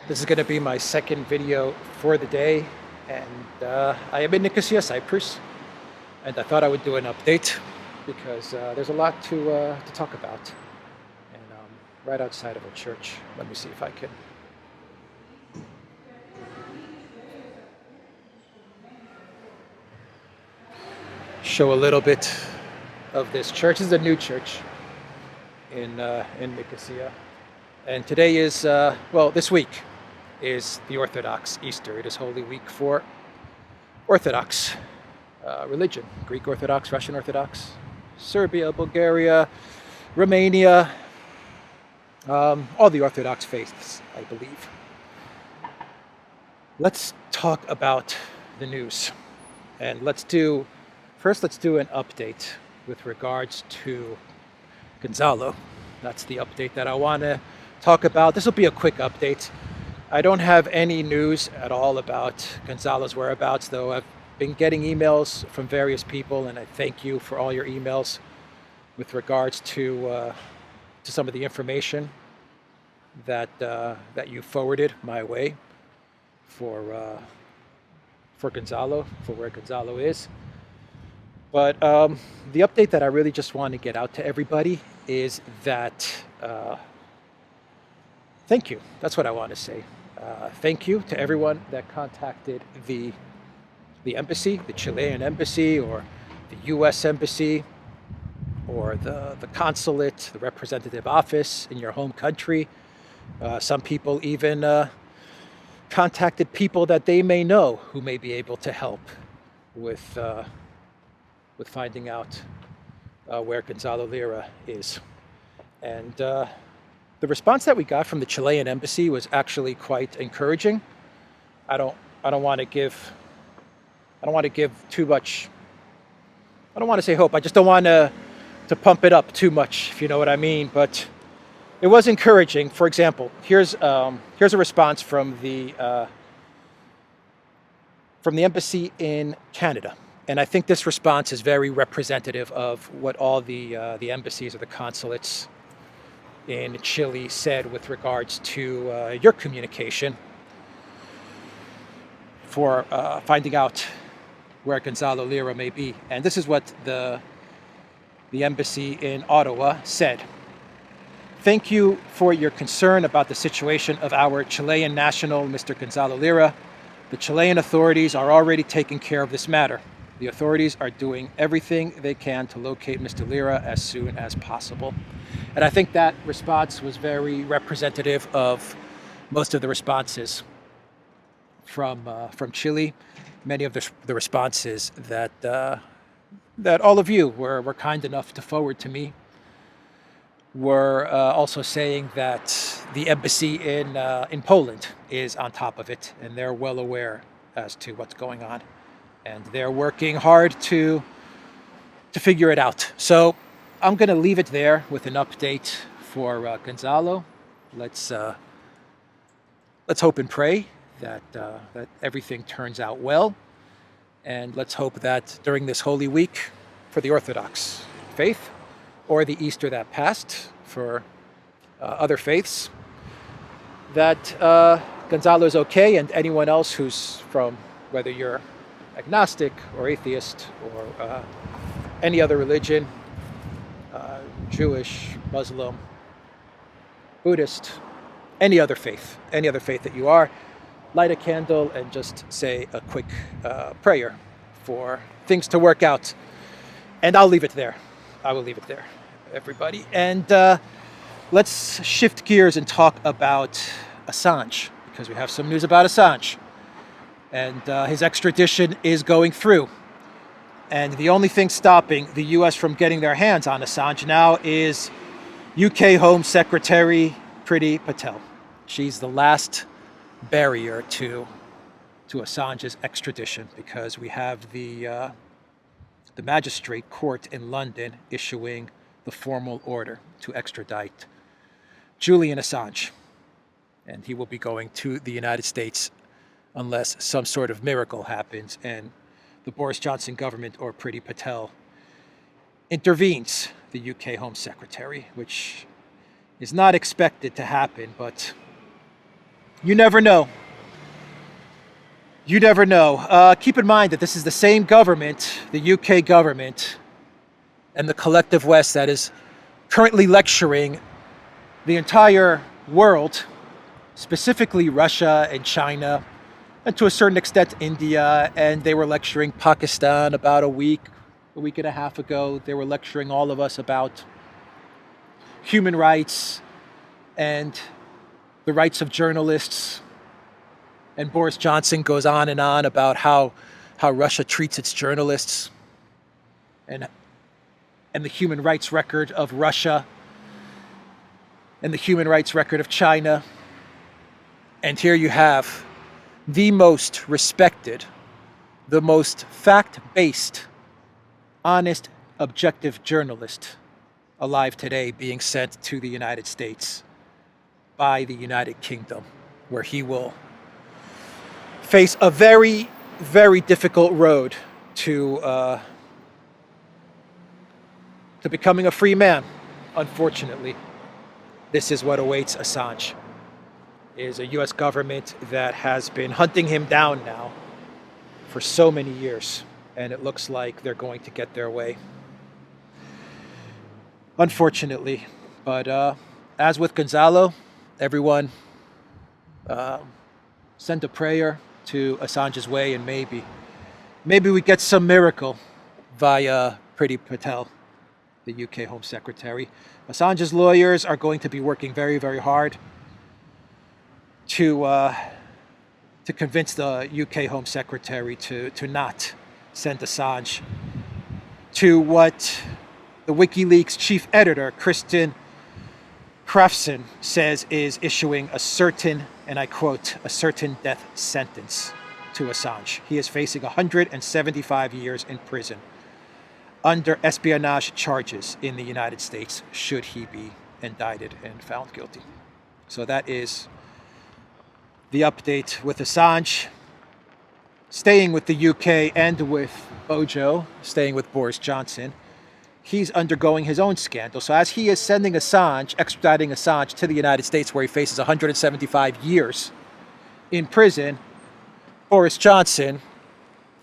This is going to be my second video for the day, and I am in Nicosia, Cyprus, and I thought I would do an update because there's a lot to talk about. And right outside of a church, let me see if I can show a little bit of this church. This is a new church in Nicosia, and today is this week is the Orthodox Easter. It is Holy Week for Orthodox religion: Greek Orthodox, Russian Orthodox, Serbia, Bulgaria, Romania, all the Orthodox faiths, I believe. Let's talk about the news, and let's do an update with regards to Gonzalo. That's the update that I want to talk about. This will be a quick update. I don't have any news at all about Gonzalo's whereabouts, though I've been getting emails from various people, and I thank you for all your emails with regards to some of the information that you forwarded my way for Gonzalo, for where Gonzalo is. But the update that I really just want to get out to everybody is that thank you. That's what I want to say. Thank you to everyone that contacted the embassy, the Chilean embassy, or the U.S. embassy, or the consulate, the representative office in your home country. Some people even contacted people that they may know who may be able to help with finding out where Gonzalo Lira is. And the response that we got from the Chilean embassy was actually quite encouraging. I don't want to give too much. I don't want to say hope. I just don't want to pump it up too much, if you know what I mean. But it was encouraging. For example, here's a response from the embassy in Canada. And I think this response is very representative of what all the embassies or the consulates in Chile said with regards to your communication for finding out where Gonzalo Lira may be. And this is what the embassy in Ottawa said. Thank you for your concern about the situation of our Chilean national, Mr. Gonzalo Lira. The Chilean authorities are already taking care of this matter. The authorities are doing everything they can to locate Mr. Lira as soon as possible. And I think that response was very representative of most of the responses from Chile. Many of the responses that all of you were kind enough to forward to me were also saying that the embassy in Poland is on top of it, and they're well aware as to what's going on. And they're working hard to figure it out. So I'm going to leave it there with an update for Gonzalo. Let's hope and pray that everything turns out well. And let's hope that during this Holy Week for the Orthodox faith, or the Easter that passed for other faiths, that Gonzalo is okay, and anyone else who's from, whether you're agnostic or atheist or any other religion, Jewish, Muslim, Buddhist, any other faith that you are, light a candle and just say a quick prayer for things to work out. And I'll leave it there. I will leave it there, everybody. And let's shift gears and talk about Assange, because we have some news about Assange. And his extradition is going through. And the only thing stopping the U.S. from getting their hands on Assange now is UK Home Secretary Priti Patel. She's the last barrier to Assange's extradition, because we have the magistrate court in London issuing the formal order to extradite Julian Assange. And he will be going to the United States unless some sort of miracle happens and the Boris Johnson government or Priti Patel intervenes, the UK Home Secretary, which is not expected to happen, but You never know. You never know. Keep in mind that this is the same government, the UK government, and the collective West that is currently lecturing the entire world, specifically Russia and China, and to a certain extent India, and they were lecturing Pakistan about a week and a half ago. They were lecturing all of us about human rights and the rights of journalists. And Boris Johnson goes on and on about how Russia treats its journalists and the human rights record of Russia and the human rights record of China. And here you have the most respected, the most fact-based, honest, objective journalist alive today being sent to the United States by the United Kingdom, where he will face a very, very difficult road to becoming a free man. Unfortunately, this is what awaits Assange. Is a US government that has been hunting him down now for so many years, and it looks like they're going to get their way. Unfortunately, but as with Gonzalo, everyone send a prayer to Assange's way, and maybe we get some miracle via Priti Patel, the UK Home Secretary. Assange's lawyers are going to be working very, very hard to convince the UK Home Secretary to not send Assange to what the WikiLeaks chief editor, Christoforou, says is issuing a certain, and I quote, a certain death sentence to Assange. He is facing 175 years in prison under espionage charges in the United States, should he be indicted and found guilty. So that is the update with Assange. Staying with the UK and with Bojo, staying with Boris Johnson, he's undergoing his own scandal. So as he is sending Assange, extraditing Assange to the United States, where he faces 175 years in prison, Boris Johnson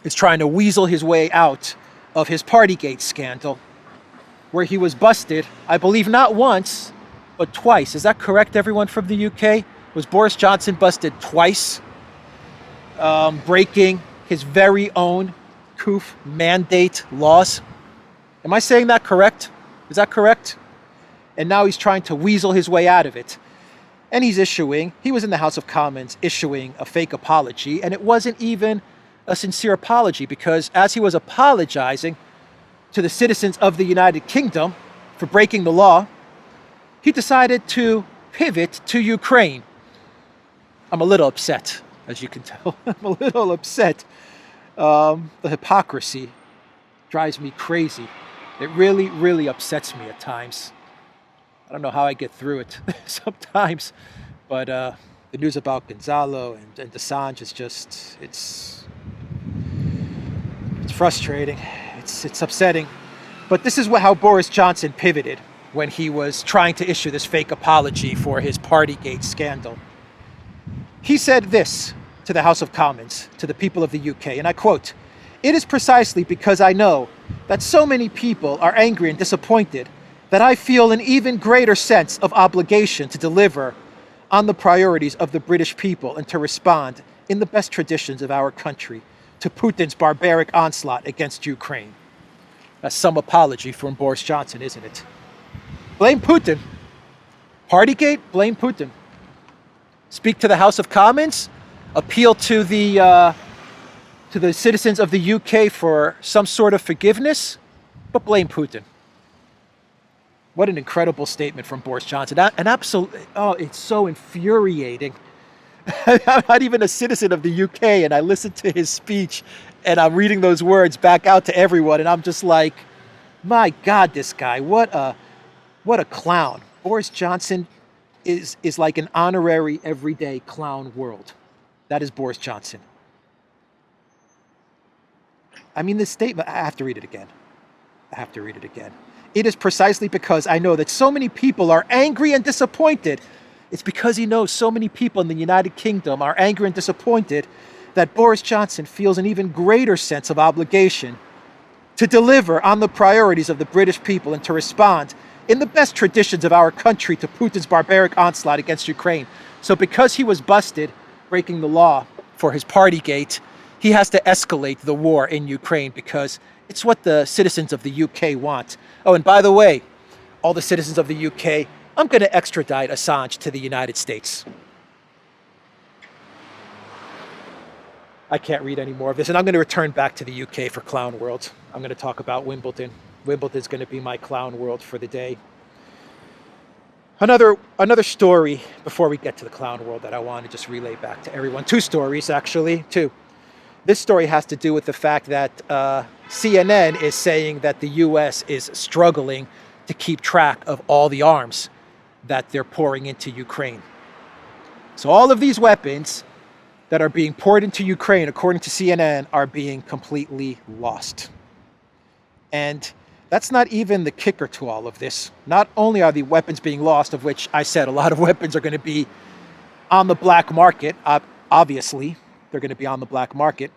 is trying to weasel his way out of his Partygate scandal, where he was busted, I believe not once, but twice. Is that correct, everyone from the UK? Was Boris Johnson busted twice, breaking his very own COOF mandate laws? Am I saying that correct? Is that correct? And now he's trying to weasel his way out of it. And he was in the House of Commons issuing a fake apology, and it wasn't even a sincere apology, because as he was apologizing to the citizens of the United Kingdom for breaking the law, he decided to pivot to Ukraine. I'm a little upset, as you can tell. I'm a little upset. The hypocrisy drives me crazy. It really, really upsets me at times. I don't know how I get through it sometimes, but the news about Gonzalo and Assange is just, it's frustrating. It's upsetting. But this is how Boris Johnson pivoted when he was trying to issue this fake apology for his Partygate scandal. He said this to the House of Commons, to the people of the UK, and I quote, "It is precisely because I know that so many people are angry and disappointed that I feel an even greater sense of obligation to deliver on the priorities of the British people and to respond in the best traditions of our country to Putin's barbaric onslaught against Ukraine." That's some apology from Boris Johnson, isn't it? Blame Putin. Partygate, blame Putin. Speak to the House of Commons, appeal to the citizens of the UK for some sort of forgiveness, but blame Putin. What an incredible statement from Boris Johnson. It's so infuriating. I'm not even a citizen of the UK, and I listened to his speech, and I'm reading those words back out to everyone, and I'm just like, my God, this guy, what a clown. Boris Johnson is like an honorary everyday clown world. That is Boris Johnson. I mean, this statement, I have to read it again. It is precisely because I know that so many people are angry and disappointed It's because he knows so many people in the United Kingdom are angry and disappointed that Boris Johnson feels an even greater sense of obligation to deliver on the priorities of the British people and to respond in the best traditions of our country to Putin's barbaric onslaught against Ukraine. So because he was busted breaking the law for his Partygate, he has to escalate the war in Ukraine because it's what the citizens of the UK want. Oh, and by the way, all the citizens of the UK, I'm going to extradite Assange to the United States. I can't read any more of this, and I'm going to return back to the UK for Clown World. I'm going to talk about Wimbledon. Wimbledon's going to be my Clown World for the day. Another story before we get to the Clown World that I want to just relay back to everyone. Two stories, actually, two. This story has to do with the fact that CNN is saying that the US is struggling to keep track of all the arms that they're pouring into Ukraine. So all of these weapons that are being poured into Ukraine, according to CNN, are being completely lost. And that's not even the kicker to all of this. Not only are the weapons being lost, of which I said a lot of weapons are going to be on the black market, obviously, they're going to be on the black market.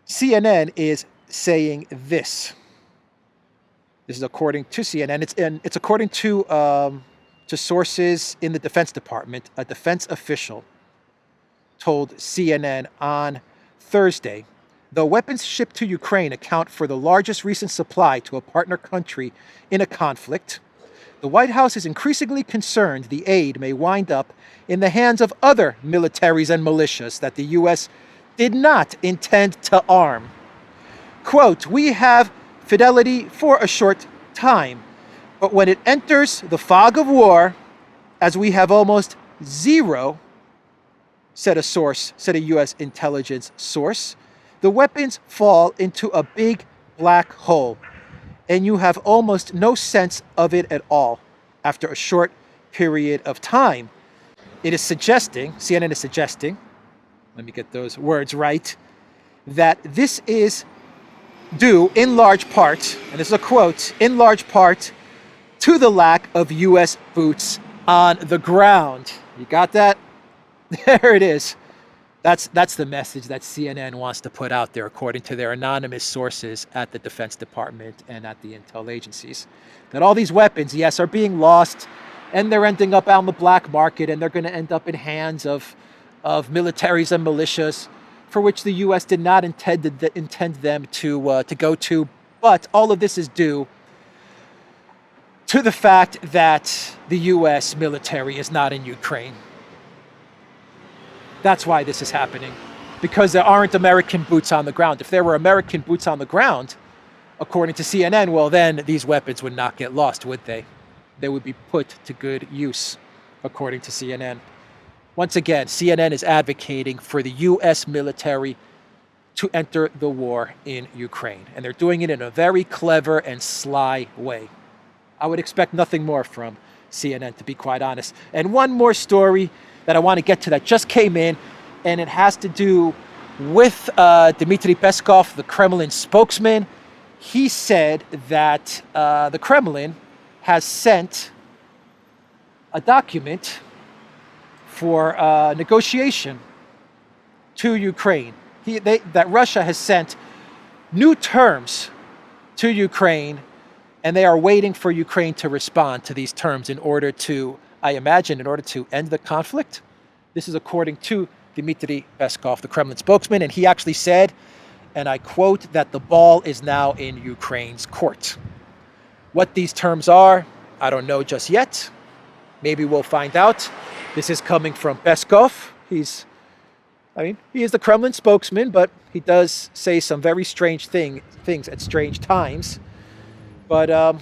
CNN is saying this. This is according to CNN. It's according to sources in the Defense Department. A defense official told CNN on Thursday, though weapons shipped to Ukraine account for the largest recent supply to a partner country in a conflict, the White House is increasingly concerned the aid may wind up in the hands of other militaries and militias that the U.S. did not intend to arm. Quote, we have fidelity for a short time, but when it enters the fog of war, as we have almost zero, said a U.S. intelligence source, the weapons fall into a big black hole, and you have almost no sense of it at all after a short period of time. It is suggesting, CNN is suggesting, let me get those words right, that this is due in large part, and this is a quote, in large part to the lack of U.S. boots on the ground. You got that? There it is. That's the message that CNN wants to put out there, according to their anonymous sources at the Defense Department and at the intel agencies. That all these weapons, yes, are being lost, and they're ending up on the black market, and they're going to end up in hands of militaries and militias, for which the U.S. did not intend them to go to. But all of this is due to the fact that the U.S. military is not in Ukraine. That's why this is happening, because there aren't American boots on the ground. If there were American boots on the ground, according to CNN, well, then these weapons would not get lost, would they? They would be put to good use, according to CNN. Once again, CNN is advocating for the U.S. military to enter the war in Ukraine, and they're doing it in a very clever and sly way. I would expect nothing more from CNN, to be quite honest. And one more story that I want to get to that just came in, and it has to do with Dmitry Peskov, the Kremlin spokesman. He said that the Kremlin has sent a document for negotiation to Ukraine. That Russia has sent new terms to Ukraine, and they are waiting for Ukraine to respond to these terms in order to, I imagine, in order to end the conflict. This is according to Dmitry Peskov, the Kremlin spokesman, and he actually said, and I quote, that the ball is now in Ukraine's court. What these terms are, I don't know just yet. Maybe we'll find out. This is coming from Peskov. He is the Kremlin spokesman, but he does say some very strange things at strange times. But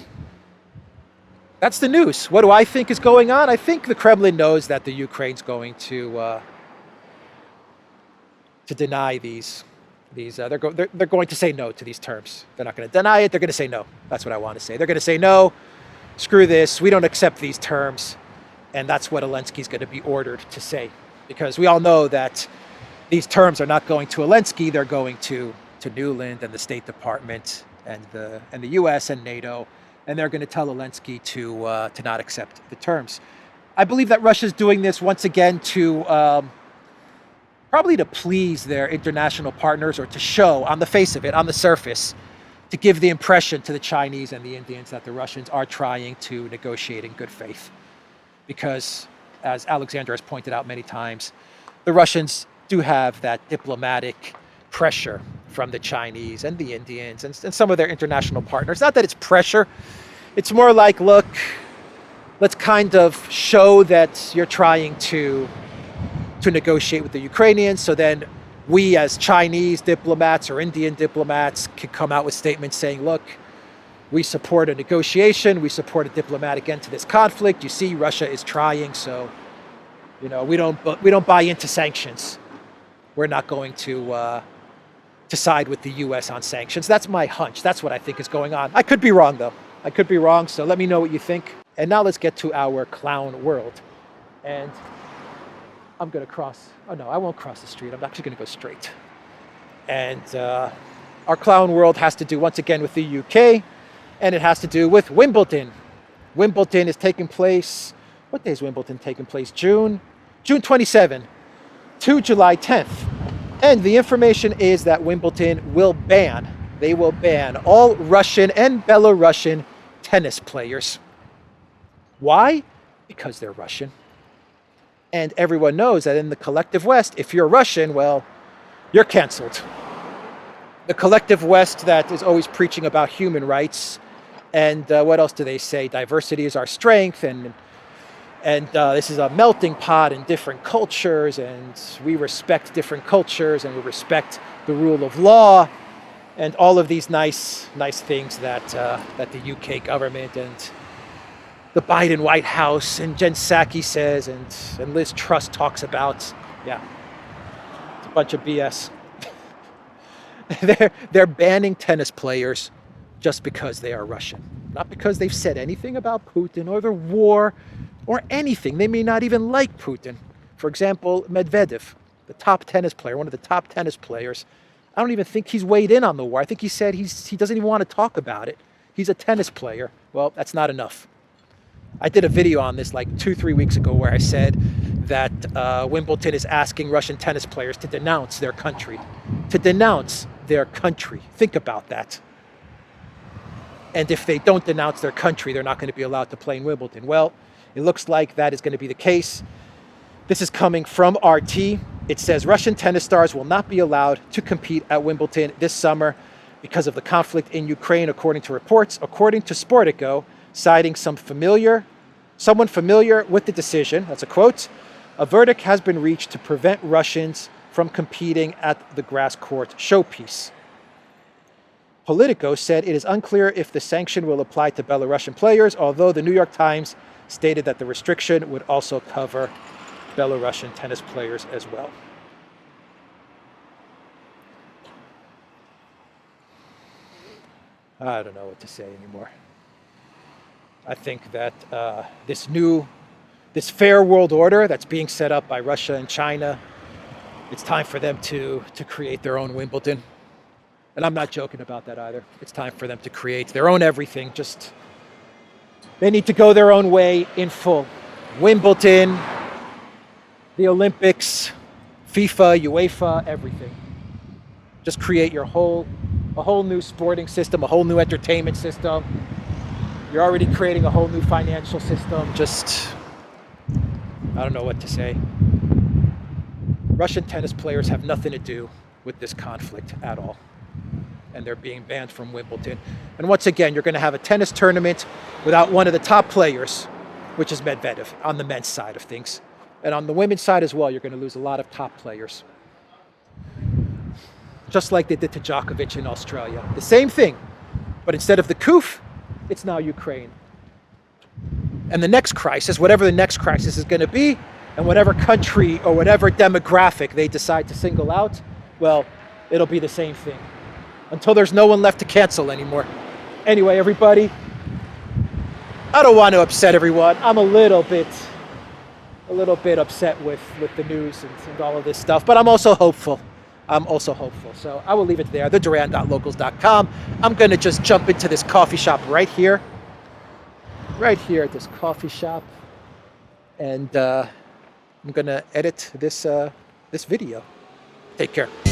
that's the news. What do I think is going on? I think the Kremlin knows that the Ukraine's going to deny these. They're going to say no to these terms. They're not going to deny it. They're going to say no. That's what I want to say. They're going to say no. Screw this. We don't accept these terms. And that's what Zelensky's going to be ordered to say, because we all know that these terms are not going to Zelensky. They're going to Nuland and the State Department and the U.S. and NATO, and they're going to tell Zelensky to not accept the terms. I believe that Russia's doing this once again to probably to please their international partners, or to show on the face of it, on the surface, to give the impression to the Chinese and the Indians that the Russians are trying to negotiate in good faith. Because, as Alexander has pointed out many times, the Russians do have that diplomatic pressure from the Chinese and the Indians and some of their international partners. Not that it's pressure, it's more like, look, let's kind of show that you're trying to negotiate with the Ukrainians, so then we as Chinese diplomats or Indian diplomats can come out with statements saying, look, we support a negotiation, we support a diplomatic end to this conflict. You see, Russia is trying, so we don't buy into sanctions. We're not going to side with the U.S. on sanctions. That's my hunch. That's what I think is going on. I could be wrong, though. I could be wrong, so let me know what you think. And now let's get to our clown world. And I'm going to cross. Oh, no, I won't cross the street. I'm actually going to go straight. And our clown world has to do, once again, with the UK, and it has to do with Wimbledon. Wimbledon is taking place. What day is Wimbledon taking place? June 27 to July 10th. And the information is that Wimbledon will ban all Russian and Belarusian tennis players. Why? Because they're Russian. And everyone knows that in the collective West, if you're Russian, well, you're canceled. The collective West that is always preaching about human rights, and what else do they say? Diversity is our strength, and this is a melting pot in different cultures, and we respect different cultures, and we respect the rule of law, and all of these nice things that the UK government and the Biden White House and Jen Psaki says, and Liz Truss talks about. Yeah, it's a bunch of BS. They're banning tennis players just because they are Russian, not because they've said anything about Putin or the war or anything. They may not even like Putin. For example, Medvedev, the top tennis player, one of the top tennis players, I don't even think he's weighed in on the war. I think he said he doesn't even want to talk about it. He's a tennis player. Well, that's not enough. I did a video on this like 2-3 weeks ago where I said that Wimbledon is asking Russian tennis players to denounce their country. To denounce their country. Think about that. And if they don't denounce their country, they're not going to be allowed to play in Wimbledon. Well, it looks like that is going to be the case. This is coming from RT. It says Russian tennis stars will not be allowed to compete at Wimbledon this summer because of the conflict in Ukraine, according to reports. According to Sportico, citing someone familiar with the decision, that's a quote, a verdict has been reached to prevent Russians from competing at the grass court showpiece. Politico said it is unclear if the sanction will apply to Belarusian players, although the New York Times stated that the restriction would also cover Belarusian tennis players as well. I don't know what to say anymore. I think that this fair world order that's being set up by Russia and China, it's time for them to create their own Wimbledon. And I'm not joking about that either. It's time for them to create their own everything. Just, they need to go their own way in full. Wimbledon, the Olympics, FIFA, UEFA, everything. Just create a whole new sporting system, a whole new entertainment system. You're already creating a whole new financial system. Just, I don't know what to say. Russian tennis players have nothing to do with this conflict at all. And they're being banned from Wimbledon. And once again, you're going to have a tennis tournament without one of the top players, which is Medvedev, on the men's side of things. And on the women's side as well, you're going to lose a lot of top players. Just like they did to Djokovic in Australia. The same thing. But instead of the CUF, it's now Ukraine. And the next crisis, whatever the next crisis is going to be, and whatever country or whatever demographic they decide to single out, well, it'll be the same thing. Until there's no one left to cancel anymore. Anyway, everybody, I don't want to upset everyone. I'm a little bit upset with the news and all of this stuff, but I'm also hopeful. So I will leave it there, theduran.locals.com. I'm going to just jump into this coffee shop right here at this coffee shop. and I'm gonna edit this video. Take care.